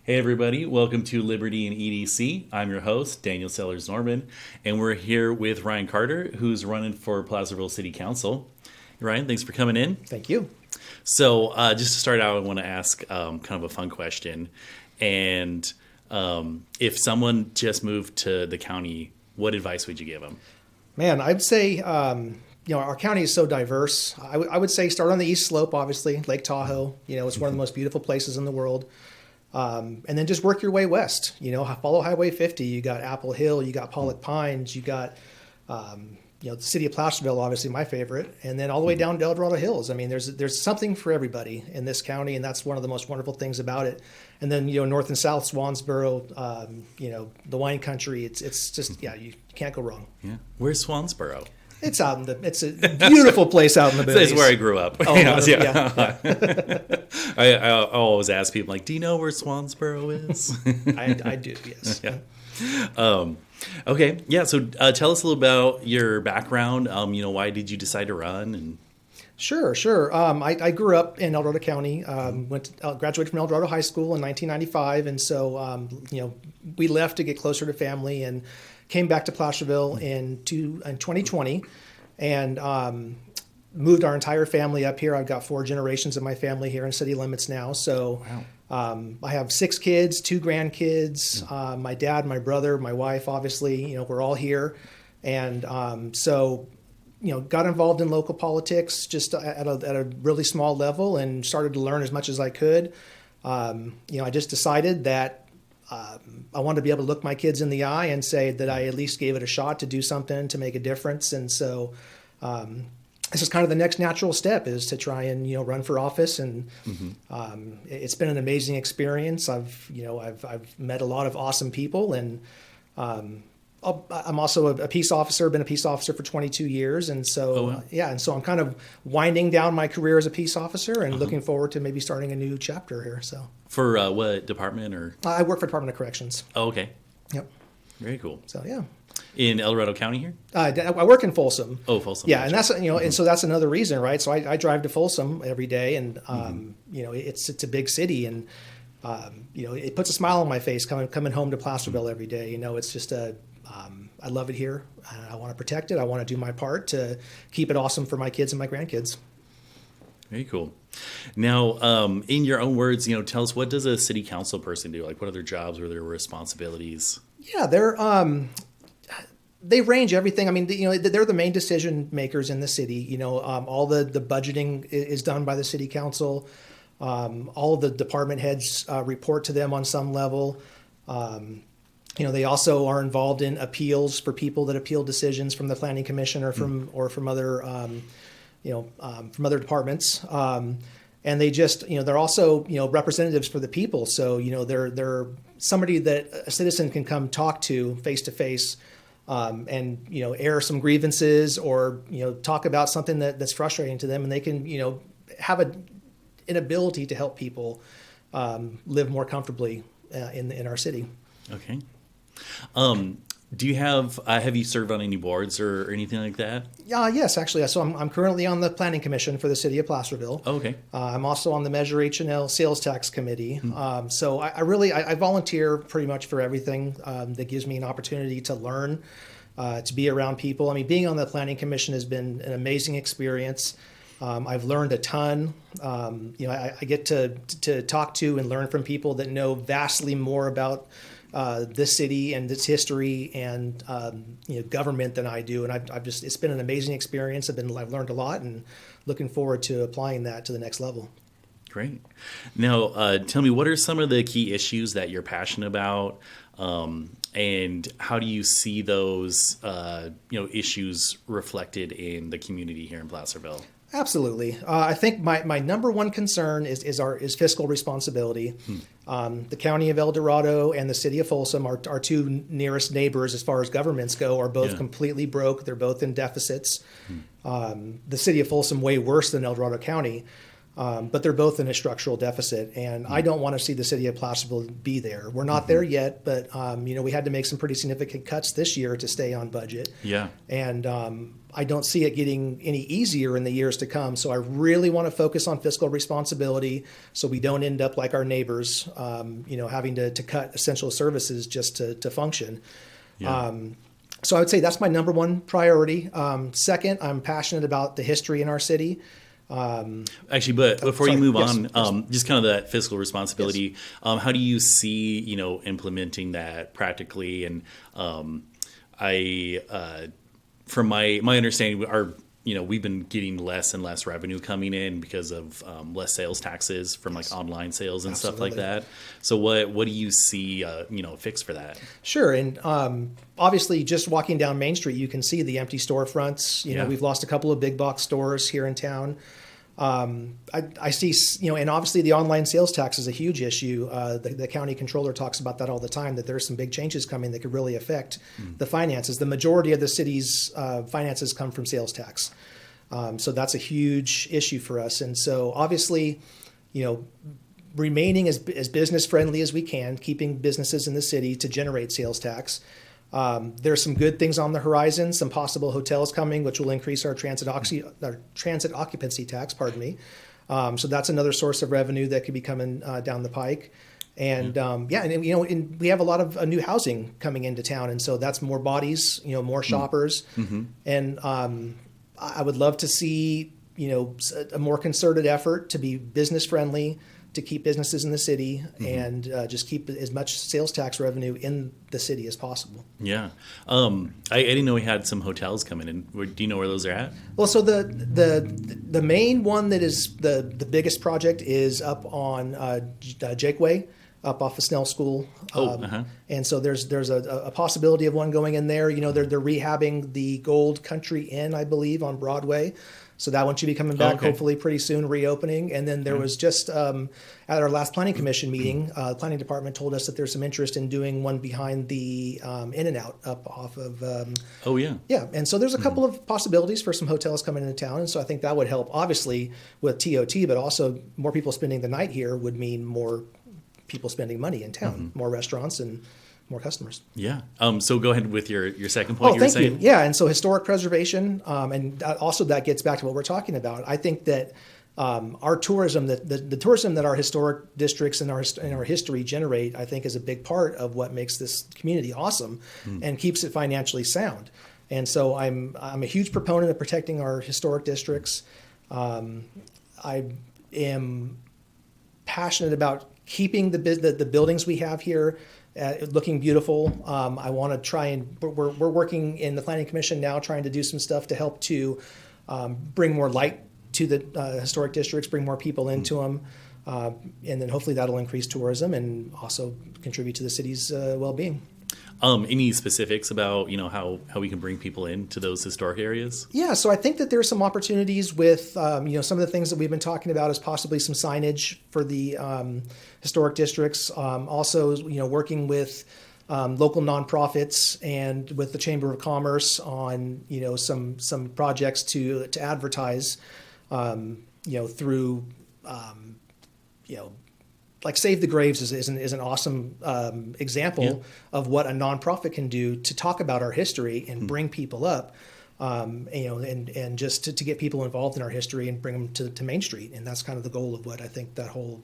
Hey everybody, welcome to Liberty and EDC. I'm your host, Daniel Sellers Norman, and we're here with Ryan Carter, who's running for Placerville City Council. Ryan, thanks for coming in. Thank you. So just to start out, I want to ask kind of a fun question. And if someone just moved to the county, what advice would you give them? Man, I'd say, our county is so diverse. I would say start on the East Slope, obviously, Lake Tahoe. It's one of the most beautiful places in the world. And then just work your way west, follow Highway 50. You got Apple Hill, you got Pollock Pines, you got, the city of Placerville, obviously my favorite, and then all the way down to Dorado Hills. I mean, there's something for everybody in this county, and that's one of the most wonderful things about it. And then, north and south, Swansboro, the wine country, it's just, you can't go wrong. Yeah. Where's Swansboro? It's it's a beautiful place out in the Bays. It's where I grew up. Oh, yeah. I always ask people, like, do you know where Swansboro is? I do, yes. Yeah. Okay. Yeah. So tell us a little about your background. Why did you decide to run? And Sure. I grew up in El Dorado County, graduated from El Dorado High School in 1995. And so, we left to get closer to family and came back to Placerville in 2020 and moved our entire family up here. I've got 4 generations of my family here in city limits now. So I have 6 kids, 2 grandkids, my dad, my brother, my wife, obviously, we're all here. And got involved in local politics just at a really small level and started to learn as much as I could. I just decided that I wanted to be able to look my kids in the eye and say that I at least gave it a shot to do something to make a difference. And so this is kind of the next natural step, is to try and, run for office. And it's been an amazing experience. I've met a lot of awesome people, and I'm also a peace officer, been a peace officer for 22 years. And so, and so I'm kind of winding down my career as a peace officer and looking forward to maybe starting a new chapter here. So for what department? Or I work for Department of Corrections. Oh, okay. Yep. Very cool. So, yeah. In El Dorado County here? I work in Folsom. Oh, Folsom. Yeah, and that's and so that's another reason, right? So I drive to Folsom every day, and it's a big city, and it puts a smile on my face coming home to Placerville every day. It's just I love it here. I want to protect it. I want to do my part to keep it awesome for my kids and my grandkids. Very cool. Now, in your own words, tell us, what does a city council person do? Like, what are their jobs or their responsibilities? Yeah, they range everything. I mean, they're the main decision makers in the city. All the budgeting is done by the city council. All of the department heads report to them on some level. They also are involved in appeals for people that appeal decisions from the planning commission or from other from other departments. And they just they're also representatives for the people. So they're somebody that a citizen can come talk to face to face. And air some grievances or talk about something that's frustrating to them, and they can have an ability to help people live more comfortably in our city. Okay. Do you have you served on any boards or anything like that? Yes, actually. So I'm currently on the planning commission for the city of Placerville. Oh, okay. I'm also on the Measure H&L sales tax committee. So I volunteer pretty much for everything that gives me an opportunity to learn, to be around people. I mean, being on the planning commission has been an amazing experience. I've learned a ton. I get to talk to and learn from people that know vastly more about this city and its history and government than I do, and it's been an amazing experience. I've learned a lot, and looking forward to applying that to the next level. Great. Now, tell me, what are some of the key issues that you're passionate about, and how do you see those issues reflected in the community here in Placerville? Absolutely. I think my number one concern is fiscal responsibility. The county of El Dorado and the city of Folsom, our 2 nearest neighbors as far as governments go, are both completely broke. They're both in deficits. The city of Folsom way worse than El Dorado County. but they're both in a structural deficit, and I don't want to see the city of Placerville be there. We're not there yet, but we had to make some pretty significant cuts this year to stay on budget. Yeah. And I don't see it getting any easier in the years to come. So I really want to focus on fiscal responsibility so we don't end up like our neighbors, having to cut essential services just to function. Yeah. So I would say that's my number one priority. Second, I'm passionate about the history in our city. Actually, but before you move yes, on, just kind of that fiscal responsibility, how do you see, implementing that practically? And from my understanding, we've been getting less and less revenue coming in because of less sales taxes from like online sales and stuff like that. So what do you see, fix for that? Sure. And obviously just walking down Main Street, you can see the empty storefronts. We've lost a couple of big box stores here in town. I see, and obviously the online sales tax is a huge issue. The county controller talks about that all the time, that there's some big changes coming that could really affect the finances. The majority of the city's finances come from sales tax. So that's a huge issue for us. And so obviously, remaining as business friendly as we can, keeping businesses in the city to generate sales tax. There's some good things on the horizon, some possible hotels coming, which will increase our transit occupancy tax, So that's another source of revenue that could be coming down the pike. And and we have a lot of new housing coming into town. And so that's more bodies, more shoppers. Mm-hmm. And I would love to see, a more concerted effort to be business friendly, to keep businesses in the city, and just keep as much sales tax revenue in the city as possible. Yeah. I didn't know we had some hotels coming in. Do you know where those are at? Well, so the main one that is the biggest project is up on Jakeway, up off of Snell School. And so there's a possibility of one going in there. They're rehabbing the Gold Country Inn, I believe, on Broadway. So that one should be coming back hopefully pretty soon, reopening. And then there was just at our last planning commission meeting, the planning department told us that there's some interest in doing one behind the In-N-Out up off of. Yeah. And so there's a couple of possibilities for some hotels coming into town. And so I think that would help, obviously, with TOT, but also more people spending the night here would mean more people spending money in town, more restaurants and more customers. Yeah. So go ahead with your second point. Thank you. Yeah. And so historic preservation, and also that gets back to what we're talking about. I think that our tourism, the tourism that our historic districts and our history generate, I think is a big part of what makes this community awesome and keeps it financially sound. And so I'm a huge proponent of protecting our historic districts. I am passionate about keeping the buildings we have here looking beautiful. I want to try and we're working in the Planning Commission now, trying to do some stuff to help to bring more light to the historic districts, bring more people into them, and then hopefully that'll increase tourism and also contribute to the city's well-being. Any specifics about how we can bring people into those historic areas? Yeah, so I think that there's some opportunities with some of the things that we've been talking about is possibly some signage for the historic districts. Also, working with local nonprofits and with the Chamber of Commerce on some projects to advertise through like Save the Graves is an awesome example of what a nonprofit can do to talk about our history and bring people up, and just to get people involved in our history and bring them to Main Street. And that's kind of the goal of what I think that whole,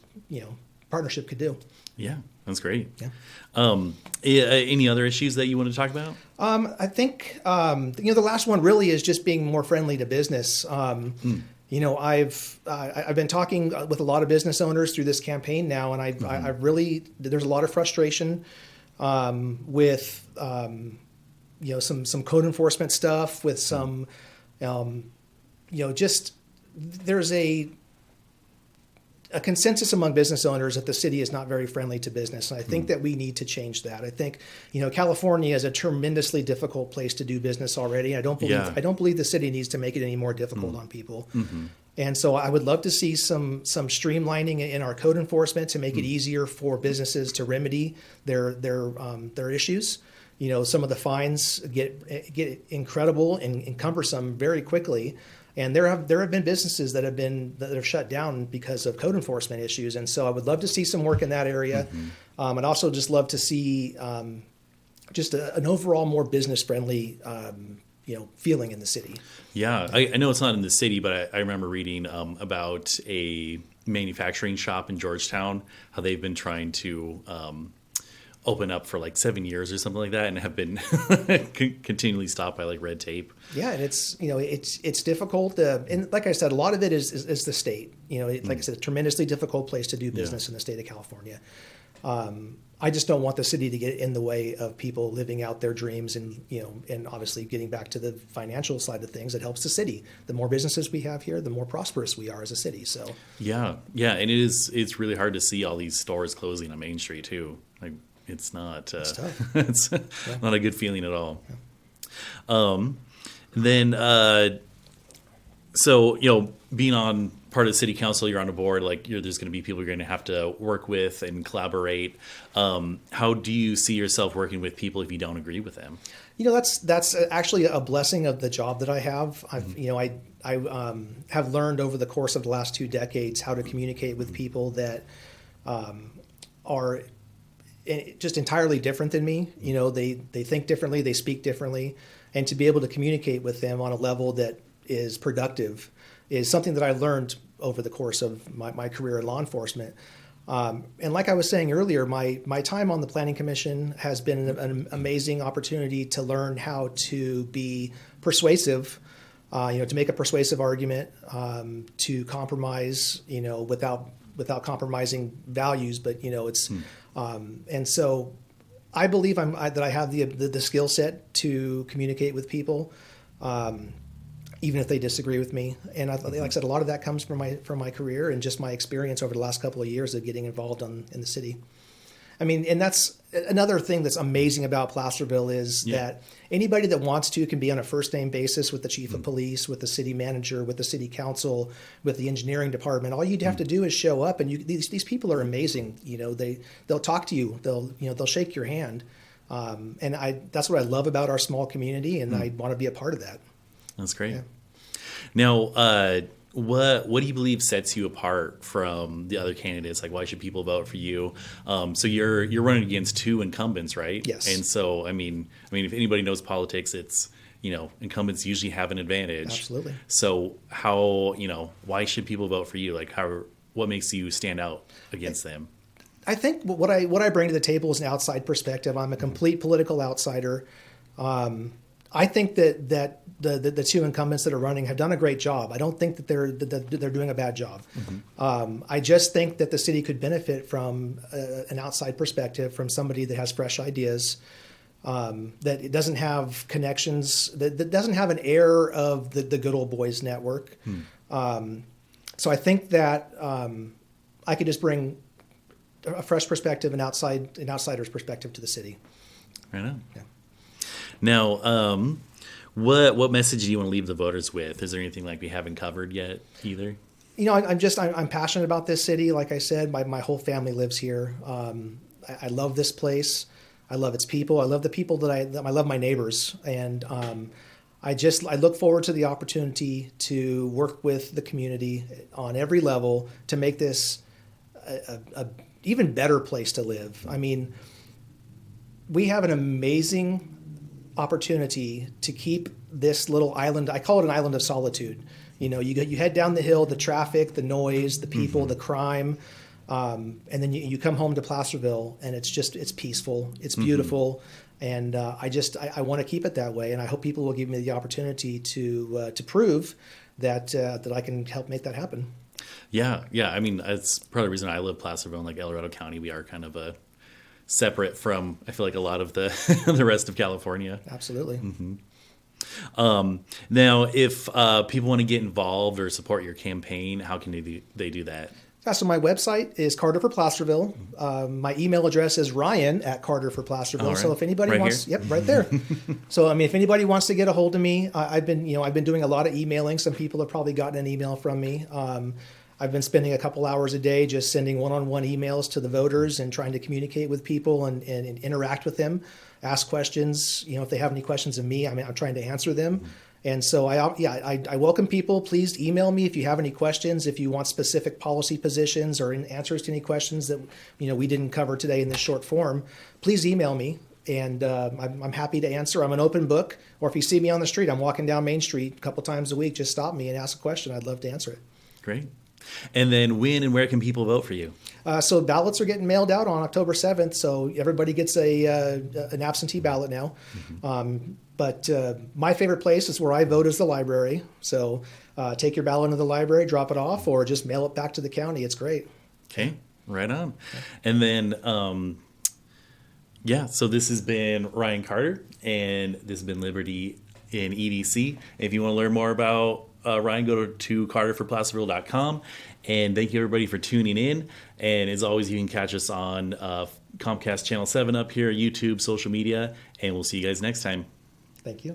partnership could do. Yeah, that's great. Yeah. Any other issues that you want to talk about? I think, the last one really is just being more friendly to business. I've been talking with a lot of business owners through this campaign now, and I really there's a lot of frustration with some code enforcement stuff, with some just there's a consensus among business owners that the city is not very friendly to business. And I think that we need to change that. I think, California is a tremendously difficult place to do business already. I don't believe the city needs to make it any more difficult on people. And so I would love to see some streamlining in our code enforcement to make it easier for businesses to remedy their issues. Some of the fines get incredible and cumbersome very quickly. And there have been businesses that have shut down because of code enforcement issues. And so I would love to see some work in that area. I'd also just love to see just an overall more business friendly feeling in the city. Yeah, I know it's not in the city, but I remember reading about a manufacturing shop in Georgetown, how they've been trying to open up for like 7 years or something like that, and have been continually stopped by like red tape. Yeah, and it's difficult. And like I said, a lot of it is the state. Like I said, a tremendously difficult place to do business in the state of California. I just don't want the city to get in the way of people living out their dreams, and and obviously getting back to the financial side of things. It helps the city. The more businesses we have here, the more prosperous we are as a city. So yeah, and it's really hard to see all these stores closing on Main Street too. Like it's not it's tough. it's not a good feeling at all. Yeah. Then so being on part of the city council, you're on a board, like there's going to be people you're going to have to work with and collaborate. How do you see yourself working with people if you don't agree with them? That's actually a blessing of the job that I have. I have learned over the course of the last 2 decades how to communicate with people that are just entirely different than me. They think differently, they speak differently, and to be able to communicate with them on a level that is productive is something that I learned over the course of my career in law enforcement. And like I was saying earlier, my time on the Planning Commission has been an amazing opportunity to learn how to be persuasive, to make a persuasive argument, to compromise, without compromising values. But and so I believe that I have the skill set to communicate with people. Even if they disagree with me. And like I said, a lot of that comes from my career and just my experience over the last couple of years of getting involved in the city. I mean, and that's another thing that's amazing about Placerville is that anybody that wants to can be on a first name basis with the chief of police, with the city manager, with the city council, with the engineering department. All you'd have to do is show up, and these people are amazing. They'll talk to you. They'll shake your hand. And that's what I love about our small community, and I want to be a part of that. That's great. Yeah. Now, what do you believe sets you apart from the other candidates? Like, why should people vote for you? So you're running against 2 incumbents, right? Yes. And so, I mean, if anybody knows politics, it's incumbents usually have an advantage. Absolutely. So how why should people vote for you? Like, what makes you stand out against them? I think what I bring to the table is an outside perspective. I'm a complete political outsider. I think that the 2 incumbents that are running have done a great job. I don't think that they're doing a bad job. I just think that the city could benefit from an outside perspective from somebody that has fresh ideas, that it doesn't have connections, that doesn't have an air of the good old boys network. So I think that I could just bring a fresh perspective, an outsider's perspective to the city. Right on. Yeah. Now, what message do you want to leave the voters with? Is there anything like we haven't covered yet either? I'm passionate about this city. Like I said, my whole family lives here. I love this place. I love its people. I love the people that I love my neighbors. And I look forward to the opportunity to work with the community on every level to make this a even better place to live. I mean, we have an amazing opportunity to keep this little island. I call it an island of solitude. You head down the hill, the traffic, the noise, the people, the crime, and then you come home to Placerville, and it's peaceful, it's beautiful, and I want to keep it that way, and I hope people will give me the opportunity to prove that I can help make that happen. Yeah. I mean, that's part of the reason I live Placerville in like Dorado County. We are kind of separate from, I feel like, a lot of the the rest of California. Absolutely. Now, if people want to get involved or support your campaign, how can they do that? Yeah, so my website is Carter for Placerville. My email address is Ryan@CarterForPlacerville. Right. So if anybody Right wants, here? yep, right there. So if anybody wants to get a hold of me, I've been doing a lot of emailing. Some people have probably gotten an email from me. I've been spending a couple hours a day just sending one-on-one emails to the voters and trying to communicate with people and interact with them, ask questions. If they have any questions of me, I'm trying to answer them. And so I welcome people. Please email me if you have any questions, if you want specific policy positions or answers to any questions that we didn't cover today in this short form. Please email me, and I'm happy to answer. I'm an open book. Or if you see me on the street, I'm walking down Main Street a couple times a week, just stop me and ask a question. I'd love to answer it. Great. And then when and where can people vote for you? So ballots are getting mailed out on October 7th, so everybody gets an absentee ballot now. But my favorite place is where I vote is the library. So take your ballot into the library, drop it off, or just mail it back to the county. It's great. Okay, right on. And then, so this has been Ryan Carter, and this has been Liberty in EDC. If you want to learn more about Ryan, go to carterforplacerville.com. And thank you, everybody, for tuning in. And as always, you can catch us on Comcast Channel 7 up here, YouTube, social media, and we'll see you guys next time. Thank you.